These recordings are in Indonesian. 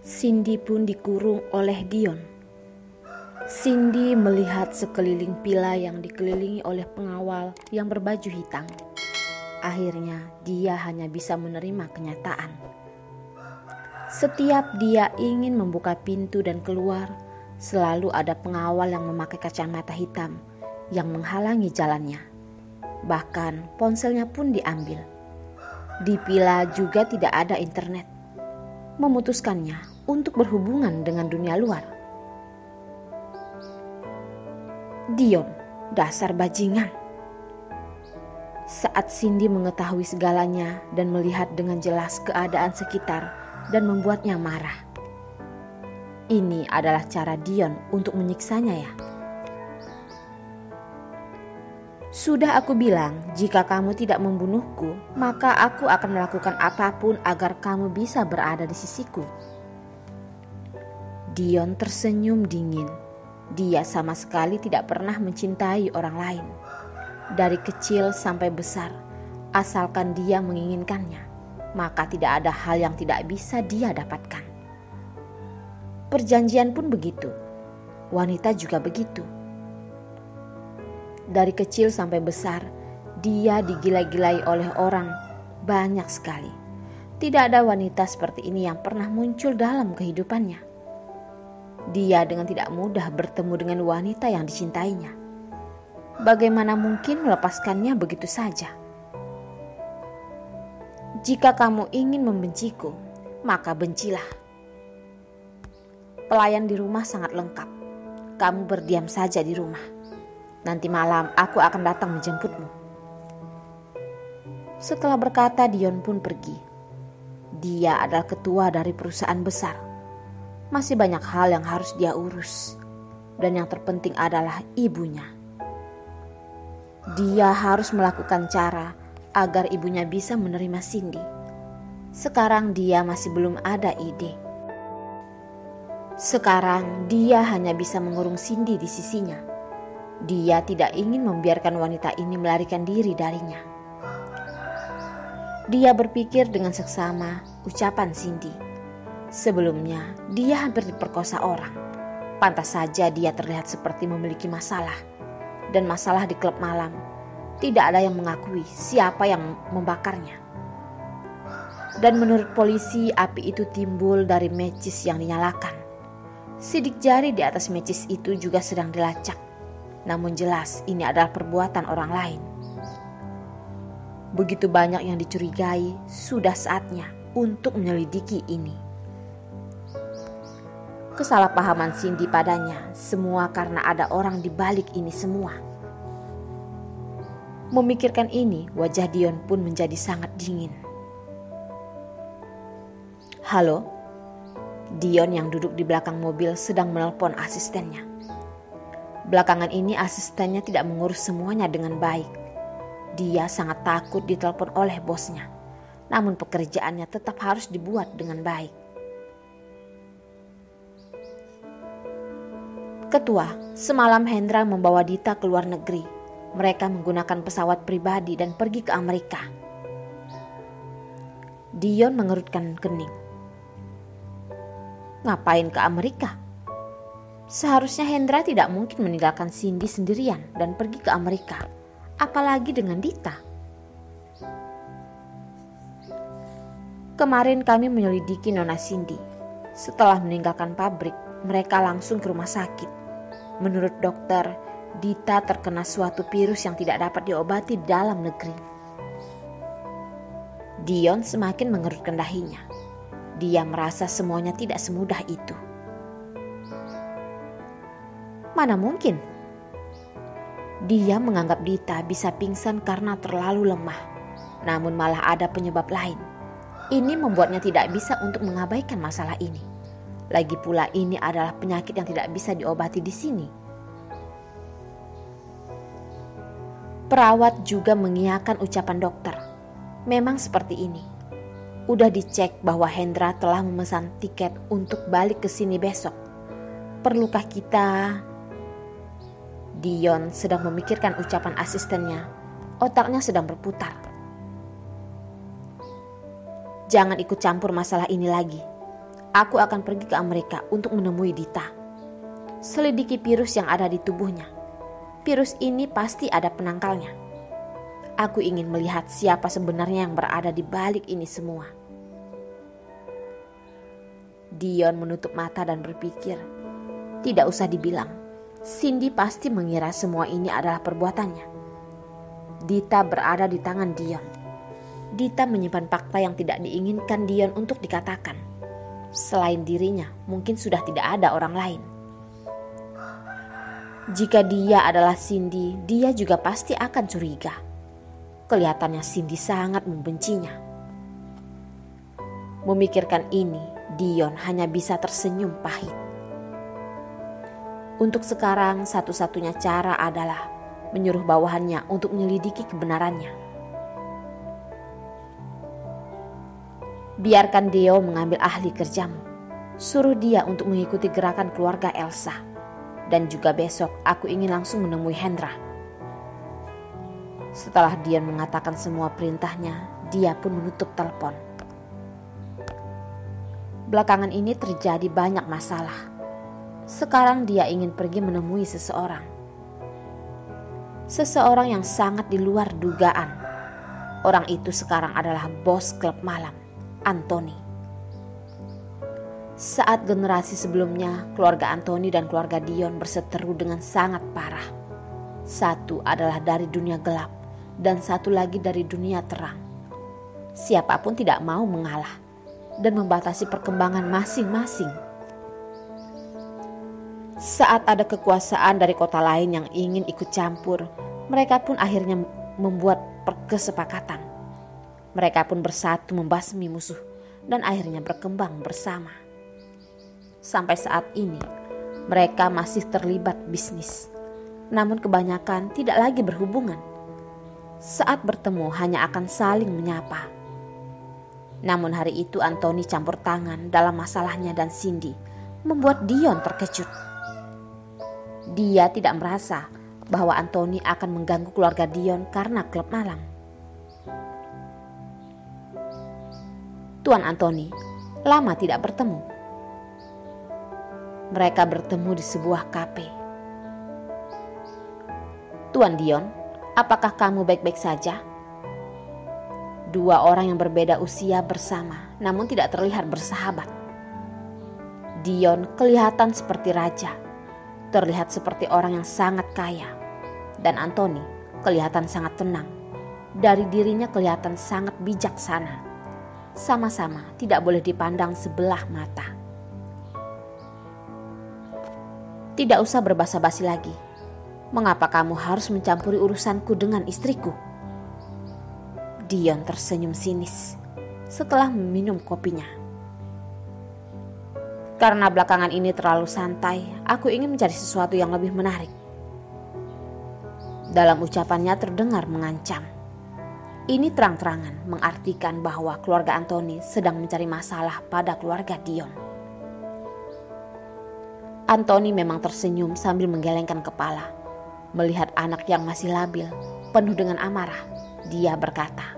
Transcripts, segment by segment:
Cindy pun dikurung oleh Dion. Cindy melihat sekeliling villa yang dikelilingi oleh pengawal yang berbaju hitam. Akhirnya dia hanya bisa menerima kenyataan. Setiap dia ingin membuka pintu dan keluar, selalu ada pengawal yang memakai kacamata hitam yang menghalangi jalannya. Bahkan ponselnya pun diambil. Di villa juga tidak ada internet. Memutuskannya untuk berhubungan dengan dunia luar. Dion, dasar bajingan. Saat Cindy mengetahui segalanya dan melihat dengan jelas keadaan sekitar dan membuatnya marah. Ini adalah cara Dion untuk menyiksanya ya. Sudah aku bilang, jika kamu tidak membunuhku, maka aku akan melakukan apapun agar kamu bisa berada di sisiku. Dion tersenyum dingin. Dia sama sekali tidak pernah mencintai orang lain. Dari kecil sampai besar, asalkan dia menginginkannya, maka tidak ada hal yang tidak bisa dia dapatkan. Perjanjian pun begitu. Wanita juga begitu. Dari kecil sampai besar, dia digila-gilai oleh orang banyak sekali. Tidak ada wanita seperti ini yang pernah muncul dalam kehidupannya. Dia dengan tidak mudah bertemu dengan wanita yang dicintainya. Bagaimana mungkin melepaskannya begitu saja? Jika kamu ingin membenciku, maka bencilah. Pelayan di rumah sangat lengkap. Kamu berdiam saja di rumah. Nanti malam aku akan datang menjemputmu. Setelah berkata, Dion pun pergi. Dia adalah ketua dari perusahaan besar. Masih banyak hal yang harus dia urus. Dan yang terpenting adalah ibunya. Dia harus melakukan cara agar ibunya bisa menerima Cindy. Sekarang dia masih belum ada ide. Sekarang dia hanya bisa mengurung Cindy di sisinya. Dia tidak ingin membiarkan wanita ini melarikan diri darinya. Dia berpikir dengan seksama ucapan Cindy. Sebelumnya dia hampir diperkosa orang. Pantas saja dia terlihat seperti memiliki masalah. Dan masalah di klub malam. Tidak ada yang mengakui siapa yang membakarnya. Dan menurut polisi, api itu timbul dari matches yang dinyalakan. Sidik jari di atas matches itu juga sedang dilacak. Namun jelas ini adalah perbuatan orang lain. Begitu banyak yang dicurigai, sudah saatnya untuk menyelidiki ini. Kesalahpahaman Cindy padanya semua karena ada orang di balik ini semua. Memikirkan ini, wajah Dion pun menjadi sangat dingin. Halo? Dion yang duduk di belakang mobil sedang menelpon asistennya. Belakangan ini asistennya tidak mengurus semuanya dengan baik. Dia sangat takut ditelepon oleh bosnya. Namun pekerjaannya tetap harus dibuat dengan baik. Ketua, semalam Hendra membawa Dita ke luar negeri. Mereka menggunakan pesawat pribadi dan pergi ke Amerika. Dion mengerutkan kening. Ngapain ke Amerika? Seharusnya Hendra tidak mungkin meninggalkan Cindy sendirian dan pergi ke Amerika. Apalagi dengan Dita. Kemarin kami menyelidiki Nona Cindy. Setelah meninggalkan pabrik, mereka langsung ke rumah sakit. Menurut dokter, Dita terkena suatu virus yang tidak dapat diobati di dalam negeri. Dion semakin mengerutkan dahinya. Dia merasa semuanya tidak semudah itu. Mana mungkin? Dia menganggap Dita bisa pingsan karena terlalu lemah. Namun malah ada penyebab lain. Ini membuatnya tidak bisa untuk mengabaikan masalah ini. Lagi pula ini adalah penyakit yang tidak bisa diobati di sini. Perawat juga mengiyakan ucapan dokter. Memang seperti ini. Udah dicek bahwa Hendra telah memesan tiket untuk balik ke sini besok. Perlukah kita... Dion sedang memikirkan ucapan asistennya. Otaknya sedang berputar. Jangan ikut campur masalah ini lagi. aku akan pergi ke Amerika untuk menemui Dita. Selidiki virus yang ada di tubuhnya. Virus ini pasti ada penangkalnya. Aku ingin melihat siapa sebenarnya yang berada di balik ini semua. Dion menutup mata dan berpikir, tidak usah dibilang, Cindy pasti mengira semua ini adalah perbuatannya. Dita berada di tangan Dion. Dita menyimpan fakta yang tidak diinginkan Dion untuk dikatakan. Selain dirinya, mungkin sudah tidak ada orang lain. Jika dia adalah Cindy, dia juga pasti akan curiga. Kelihatannya Cindy sangat membencinya. Memikirkan ini, Dion hanya bisa tersenyum pahit. Untuk sekarang, satu-satunya cara adalah menyuruh bawahannya untuk menyelidiki kebenarannya. Biarkan Deo mengambil ahli kerjamu. Suruh dia untuk mengikuti gerakan keluarga Elsa. Dan juga besok aku ingin langsung menemui Hendra. Setelah Dion mengatakan semua perintahnya, dia pun menutup telepon. Belakangan ini terjadi banyak masalah. Sekarang dia ingin pergi menemui seseorang. Seseorang yang sangat di luar dugaan. Orang itu sekarang adalah bos klub malam, Anthony. Saat generasi sebelumnya, keluarga Anthony dan keluarga Dion berseteru dengan sangat parah. Satu adalah dari dunia gelap dan satu lagi dari dunia terang. Siapapun tidak mau mengalah dan membatasi perkembangan masing-masing. Saat ada kekuasaan dari kota lain yang ingin ikut campur, mereka pun akhirnya membuat kesepakatan. Mereka pun bersatu membasmi musuh dan akhirnya berkembang bersama. Sampai saat ini, mereka masih terlibat bisnis. Namun kebanyakan tidak lagi berhubungan. Saat bertemu hanya akan saling menyapa. Namun hari itu Anthony campur tangan dalam masalahnya dan Cindy membuat Dion terkejut. Dia tidak merasa bahwa Anthony akan mengganggu keluarga Dion karena klub malam. Tuan Anthony lama tidak bertemu. Mereka bertemu di sebuah kafe. Tuan Dion, apakah kamu baik-baik saja? Dua orang yang berbeda usia bersama, namun tidak terlihat bersahabat. Dion kelihatan seperti raja, terlihat seperti orang yang sangat kaya. Dan Anthony kelihatan sangat tenang. Dari dirinya kelihatan sangat bijaksana. Sama-sama tidak boleh dipandang sebelah mata. Tidak usah berbasa-basi lagi. Mengapa kamu harus mencampuri urusanku dengan istriku? Dion tersenyum sinis setelah meminum kopinya. Karena belakangan ini terlalu santai, aku ingin mencari sesuatu yang lebih menarik. Dalam ucapannya terdengar mengancam. Ini terang-terangan mengartikan bahwa keluarga Anthony sedang mencari masalah pada keluarga Dion. Anthony memang tersenyum sambil menggelengkan kepala. Melihat anak yang masih labil, penuh dengan amarah, dia berkata,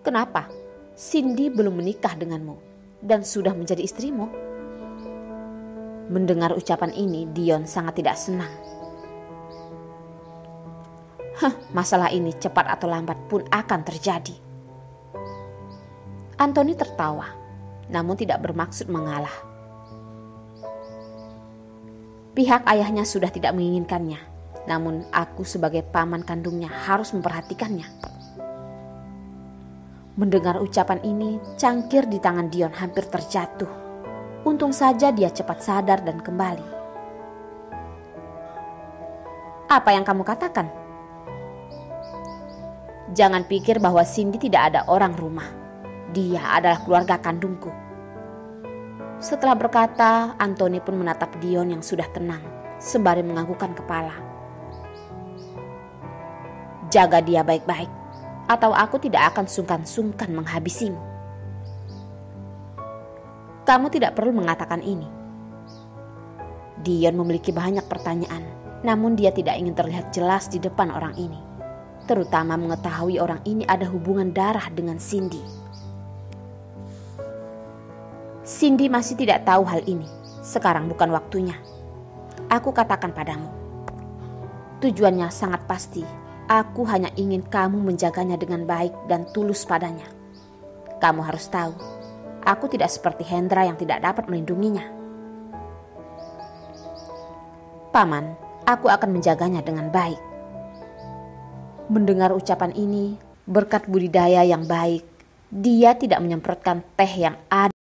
"Kenapa? Cindy belum menikah denganmu dan sudah menjadi istrimu?" Mendengar ucapan ini, Dion sangat tidak senang. Masalah ini cepat atau lambat pun akan terjadi. Anthony tertawa, namun tidak bermaksud mengalah. Pihak ayahnya sudah tidak menginginkannya, namun aku sebagai paman kandungnya harus memperhatikannya. Mendengar ucapan ini, cangkir di tangan Dion hampir terjatuh. Untung saja dia cepat sadar dan kembali. "Apa yang kamu katakan?" "Jangan pikir bahwa Cindy tidak ada orang rumah. Dia adalah keluarga kandungku." Setelah berkata, Anthony pun menatap Dion yang sudah tenang, sembari menganggukkan kepala. "Jaga dia baik-baik, atau aku tidak akan sungkan-sungkan menghabisimu." "Kamu tidak perlu mengatakan ini." Dion memiliki banyak pertanyaan, namun dia tidak ingin terlihat jelas di depan orang ini. Terutama mengetahui orang ini ada hubungan darah dengan Cindy. Cindy masih tidak tahu hal ini. Sekarang bukan waktunya. Aku katakan padamu. Tujuannya sangat pasti. Aku hanya ingin kamu menjaganya dengan baik dan tulus padanya. Kamu harus tahu, aku tidak seperti Hendra yang tidak dapat melindunginya. Paman, aku akan menjaganya dengan baik. Mendengar ucapan ini, berkat budidaya yang baik, dia tidak menyemprotkan teh yang ada